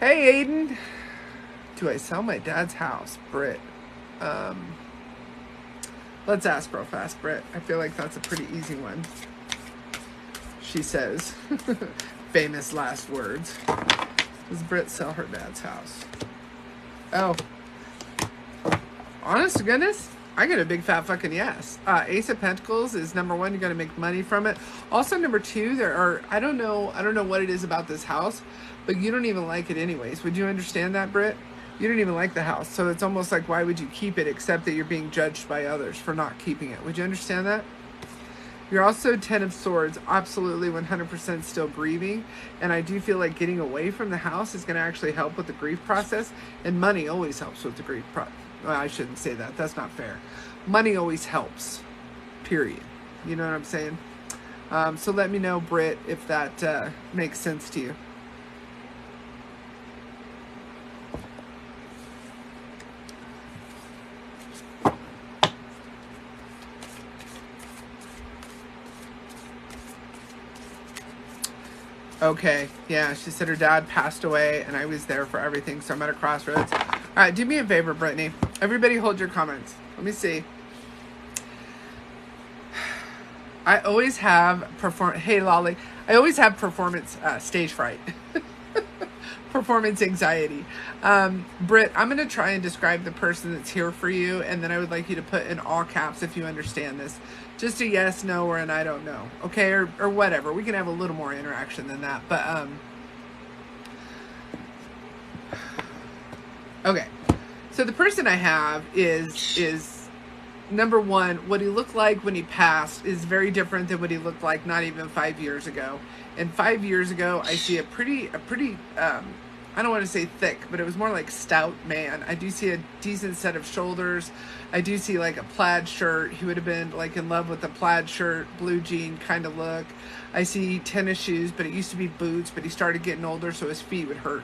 Hey, Aiden. Do I sell my dad's house? Brit. Let's ask real fast, Brit. I feel like that's a pretty easy one. She says, famous last words. Does Brit sell her dad's house? Oh. Honest to goodness, I get a big fat fucking yes. Ace of Pentacles is number one. You're gonna make money from it. Also, number two, there are I don't know what it is about this house, but you don't even like it anyways. Would you understand that, Brit? You don't even like the house, so it's almost like why would you keep it except that you're being judged by others for not keeping it. Would you understand that? You're also 10 of Swords, absolutely 100% still grieving, and I do feel like getting away from the house is going to actually help with the grief process, and money always helps with the grief process. Well, I shouldn't say that. That's not fair. Money always helps, period. You know what I'm saying? So let me know, Brit, if that makes sense to you. Okay, yeah, she said her dad passed away and I was there for everything, so I'm at a crossroads. All right, do me a favor, Brittany. Everybody hold your comments. Let me see. I always have Hey, Lolly. I always have performance stage fright. Performance anxiety. Britt, I'm going to try and describe the person that's here for you, and then I would like you to put in all caps if you understand this. Just a yes, no, or an I don't know. Okay, or whatever. We can have a little more interaction than that. But, okay. So the person I have is number one, what he looked like when he passed is very different than what he looked like not even 5 years ago. And 5 years ago, I see a pretty, I don't want to say thick, but it was more like stout man. I do see a decent set of shoulders. I do see like a plaid shirt. He would have been like in love with a plaid shirt, blue jean kind of look. I see tennis shoes, but it used to be boots, but he started getting older, so his feet would hurt.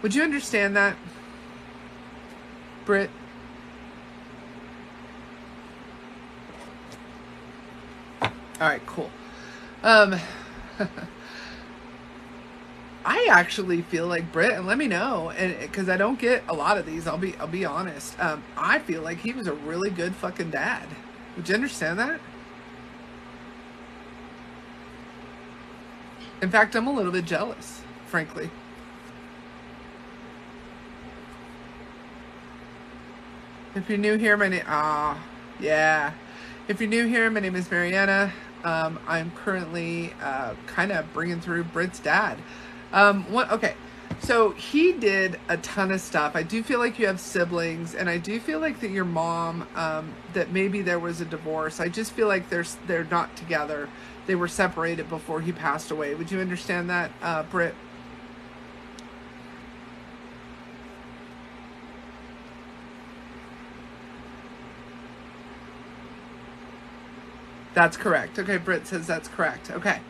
Would you understand that, Britt? All right, cool. I actually feel like Britt, and let me know, and because I don't get a lot of these, I'll be honest. I feel like he was a really good fucking dad. Would you understand that? In fact, I'm a little bit jealous, frankly. If you're new here, my name, yeah. If you're new here, my name is MaryAnna. I'm currently kind of bringing through Britt's dad. Okay, so he did a ton of stuff. I do feel like you have siblings, and I do feel like that your mom, that maybe there was a divorce. I just feel like they're not together. They were separated before he passed away. Would you understand that, Britt? That's correct. Okay, Britt says that's correct. Okay.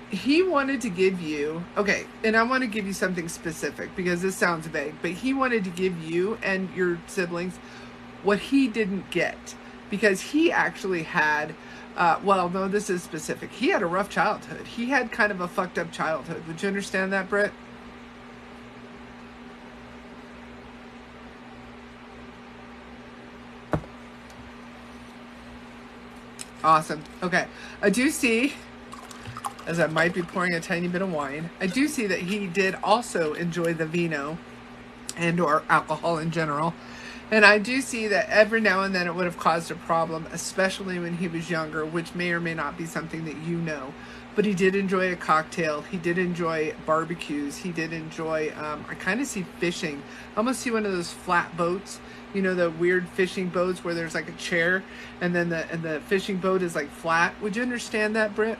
He wanted to give you, okay, and I want to give you something specific because this sounds vague, but he wanted to give you and your siblings what he didn't get because he actually had, well, no, this is specific. He had a rough childhood. He had kind of a fucked up childhood. Would you understand that, Britt? Awesome. Okay. I do see, as I might be pouring a tiny bit of wine, I do see that he did also enjoy the vino and or alcohol in general. And I do see that every now and then it would have caused a problem, especially when he was younger, which may or may not be something that you know. But he did enjoy a cocktail. He did enjoy barbecues. He did enjoy, I kind of see fishing. I almost see one of those flat boats. You know, the weird fishing boats where there's like a chair and then the fishing boat is like flat. Would you understand that, Britt?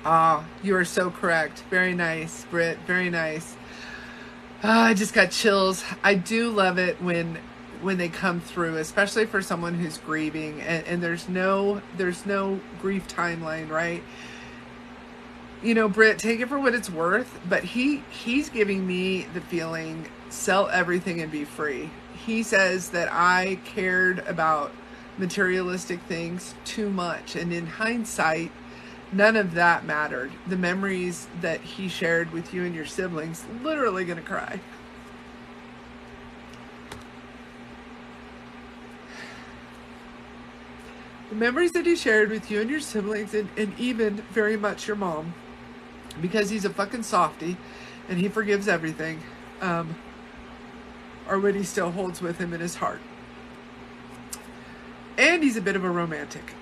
Ah, you are so correct. Very nice, Britt. Very nice. I just got chills. I do love it when they come through, especially for someone who's grieving and there's no grief timeline, right? You know, Britt, take it for what it's worth, but he's giving me the feeling sell everything and be free. He says that I cared about materialistic things too much, and in hindsight, none of that mattered. The memories that he shared with you and your siblings, literally gonna cry. The memories that he shared with you and your siblings, and even very much your mom, because he's a fucking softie and he forgives everything, or what he still holds with him in his heart. And he's a bit of a romantic.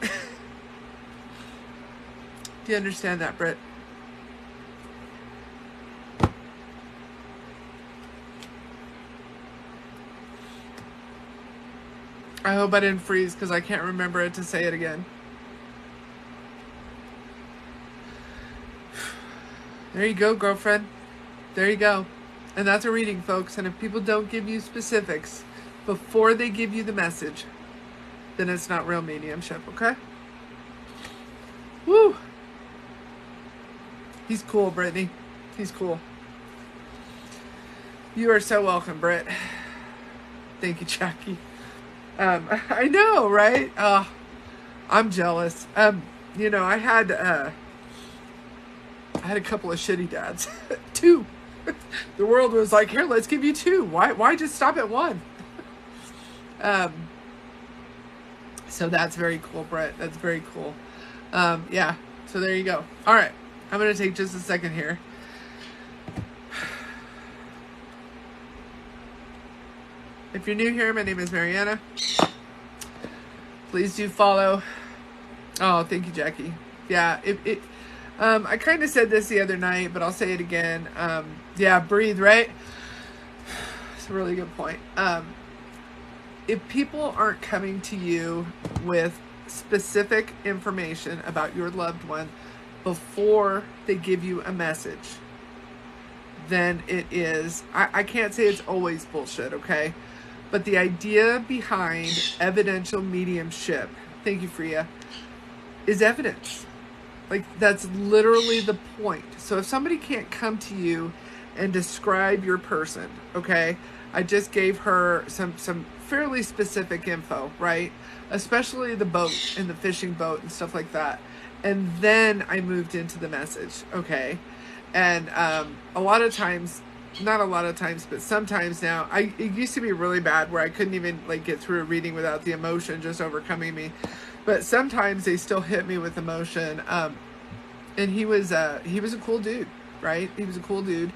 Do you understand that, Brit? I hope I didn't freeze because I can't remember it to say it again. There you go, girlfriend. There you go. And that's a reading, folks. And if people don't give you specifics before they give you the message, then it's not real mediumship, okay? Woo! He's cool, Brittany. He's cool. You are so welcome, Brit. Thank you, Jackie. I know, right? I'm jealous. You know, I had a couple of shitty dads. 2. The world was like, here, let's give you 2. Why just stop at 1? So that's very cool, Brett. That's very cool. Yeah, so there you go. All right, I'm going to take just a second here. If you're new here, my name is MaryAnna. Please do follow. Oh, thank you, Jackie. Yeah, I kind of said this the other night, but I'll say it again. Yeah, breathe, right? It's a really good point. If people aren't coming to you with specific information about your loved one before they give you a message, then it is, I can't say it's always bullshit, okay? But the idea behind evidential mediumship, thank you, Freya, is evidence. Like, that's literally the point. So if somebody can't come to you and describe your person, okay? I just gave her some fairly specific info, right? Especially the boat and the fishing boat and stuff like that. And then I moved into the message, okay? And a lot of times, not a lot of times, but sometimes now, it used to be really bad where I couldn't even like get through a reading without the emotion just overcoming me. But sometimes they still hit me with emotion. And he was a cool dude, right? He was a cool dude.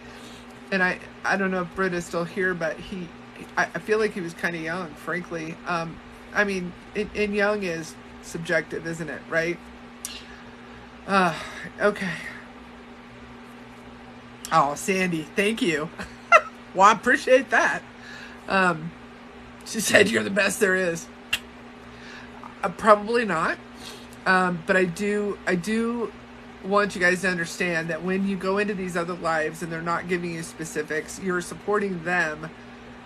And I don't know if Brit is still here, but I feel like he was kind of young, frankly. I mean, and young is subjective, isn't it? Right? Okay. Oh, Sandy, thank you. Well, I appreciate that. She said you're the best there is. Probably not. But I do want you guys to understand that when you go into these other lives and they're not giving you specifics, you're supporting them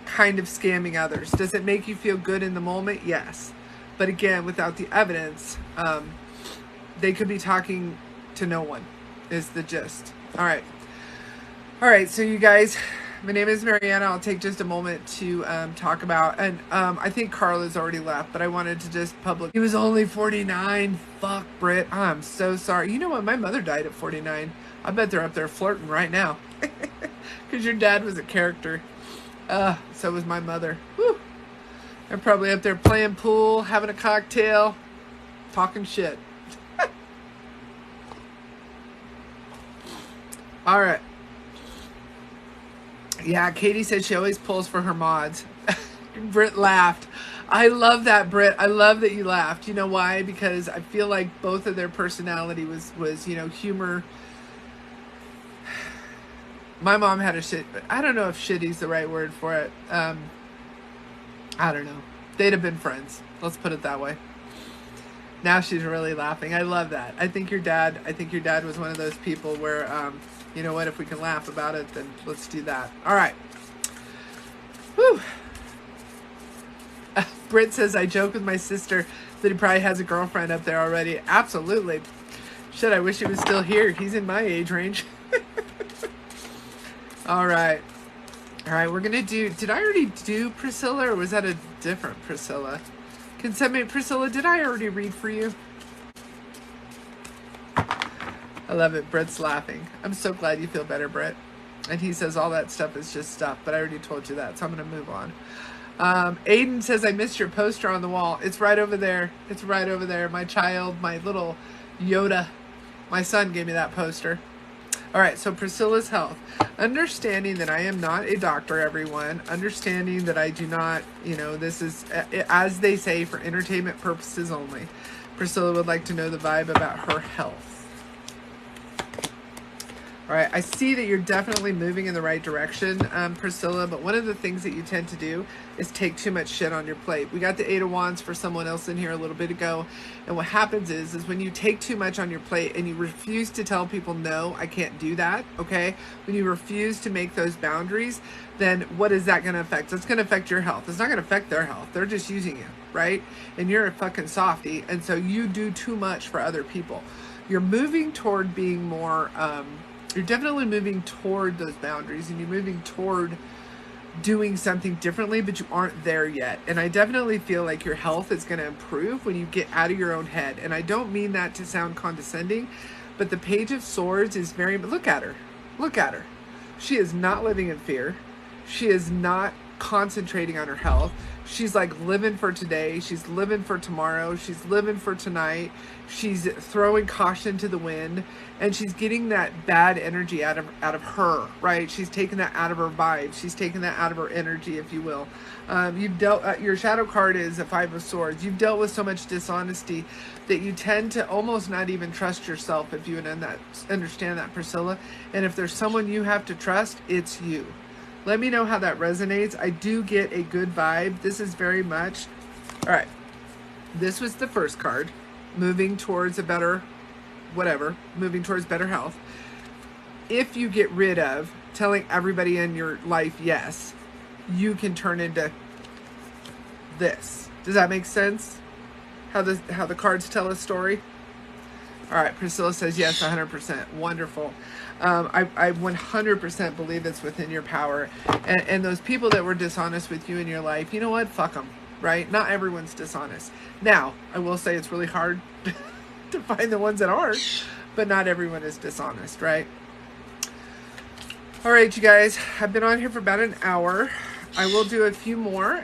kind of scamming others. Does it make you feel good in the moment? Yes. But again, without the evidence, they could be talking to no one is the gist. All right. All right, so you guys, my name is MaryAnna. I'll take just a moment to talk about, and I think Carla's already left, but I wanted to just public. He was only 49. Fuck, Brit. I'm so sorry. You know what? My mother died at 49. I bet they're up there flirting right now. Because your dad was a character. So was my mother. Whew. They're probably up there playing pool, having a cocktail, talking shit. All right. Yeah, Katie said she always pulls for her mods. Brit laughed. I love that, Brit. I love that you laughed. You know why? Because I feel like both of their personality was you know, humor. My mom had a shit, but I don't know if shitty's the right word for it. I don't know. They'd have been friends. Let's put it that way. Now she's really laughing. I love that. I think your dad was one of those people where, you know what, if we can laugh about it, then let's do that. All right. Whew. Britt says, I joke with my sister that he probably has a girlfriend up there already. Absolutely. Shit, I wish he was still here. He's in my age range. All right. All right, we're gonna do, did I already do Priscilla, or was that a different Priscilla? Can somebody, Priscilla, did I already read for you? I love it. Brit's laughing. I'm so glad you feel better, Brit. And he says all that stuff is just stuff, but I already told you that, so I'm gonna move on. Aiden says, I missed your poster on the wall. It's right over there. It's right over there. My child, my little Yoda, my son gave me that poster. All right, so Priscilla's health. Understanding that I am not a doctor, everyone. Understanding that I do not, you know, this is, as they say, for entertainment purposes only. Priscilla would like to know the vibe about her health. All right, I see that you're definitely moving in the right direction, Priscilla, but one of the things that you tend to do is take too much shit on your plate. We got the Eight of Wands for someone else in here a little bit ago, and what happens is when you take too much on your plate and you refuse to tell people, no, I can't do that, okay? When you refuse to make those boundaries, then what is that going to affect? It's going to affect your health. It's not going to affect their health. They're just using you, right? And you're a fucking softie, and so you do too much for other people. You're moving toward being more... you're definitely moving toward those boundaries, and you're moving toward doing something differently, but you aren't there yet. And I definitely feel like your health is going to improve when you get out of your own head. And I don't mean that to sound condescending, but the Page of Swords is very, look at her. Look at her. She is not living in fear. She is not concentrating on her health. She's like living for today. She's living for tomorrow. She's living for tonight. She's throwing caution to the wind, and she's getting that bad energy out of her, right? She's taking that out of her vibe. She's taking that out of her energy, if you will. You've dealt, your shadow card is a Five of Swords. You've dealt with so much dishonesty that you tend to almost not even trust yourself, if you would understand that, Priscilla. And if there's someone you have to trust, it's you. Let me know how that resonates. I do get a good vibe. This is very much, all right, this was the first card, moving towards a better, whatever, moving towards better health. If you get rid of telling everybody in your life yes, you can turn into this. Does that make sense? How the cards tell a story? All right, Priscilla says yes, 100%. Wonderful. I 100% believe it's within your power. And those people that were dishonest with you in your life, you know what? Fuck them, right? Not everyone's dishonest. Now, I will say it's really hard to find the ones that aren't, but not everyone is dishonest, right? All right, you guys, I've been on here for about an hour. I will do a few more,